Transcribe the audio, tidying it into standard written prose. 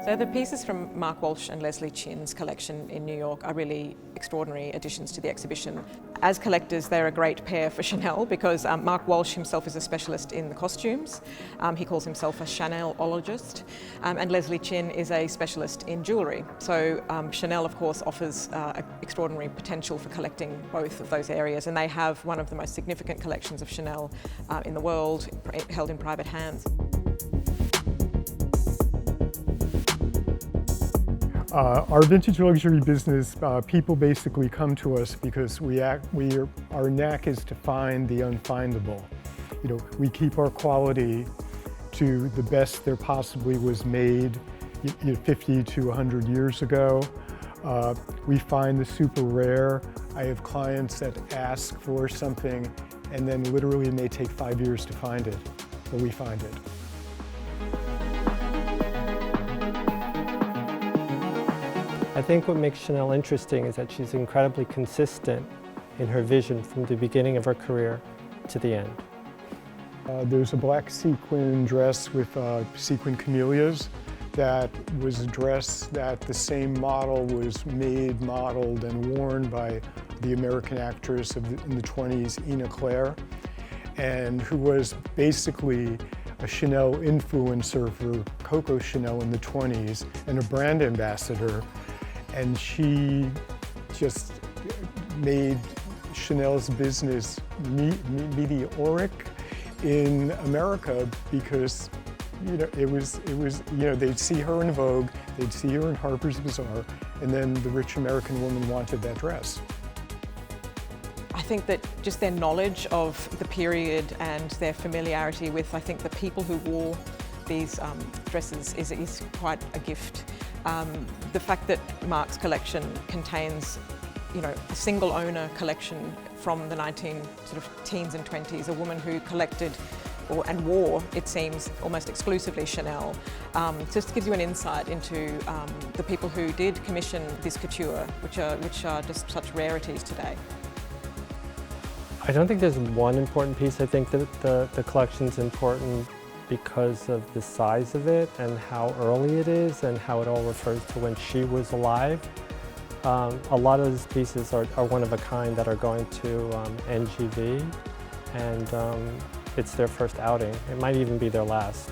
So the pieces from Mark Walsh and Leslie Chin's collection in New York are really extraordinary additions to the exhibition. As collectors, they're a great pair for Chanel because Mark Walsh himself is a specialist in the costumes. He calls himself a CHANEL-ologist, and Leslie Chin is a specialist in jewellery. So Chanel, of course, offers extraordinary potential for collecting both of those areas, and they have one of the most significant collections of Chanel in the world, held in private hands. Our vintage luxury business, people basically come to us because our knack is to find the unfindable. You know, we keep our quality to the best there possibly was made 50 to 100 years ago. We find the super rare. I have clients that ask for something and then literally it may take 5 years to find it, but we find it. I think what makes Chanel interesting is that she's incredibly consistent in her vision from the beginning of her career to the end. There's a black sequin dress with sequin camellias that was a dress that the same model was made, modeled, and worn by the American actress in the 20s, Ina Claire, and who was basically a Chanel influencer for Coco Chanel in the 20s and a brand ambassador. And she just made Chanel's business meteoric in America because it was they'd see her in Vogue, they'd see her in Harper's Bazaar, and then the rich American woman wanted that dress. I think that just their knowledge of the period and their familiarity with, I think, the people who wore these dresses is quite a gift. The fact that Mark's collection contains, a single owner collection from the teens and 20s, a woman who collected and wore, it seems, almost exclusively Chanel, just gives you an insight into the people who did commission this couture, which are just such rarities today. I don't think there's one important piece. I think that the collection's important because of the size of it and how early it is and how it all refers to when she was alive. A lot of these pieces are one of a kind that are going to NGV, and it's their first outing. It might even be their last.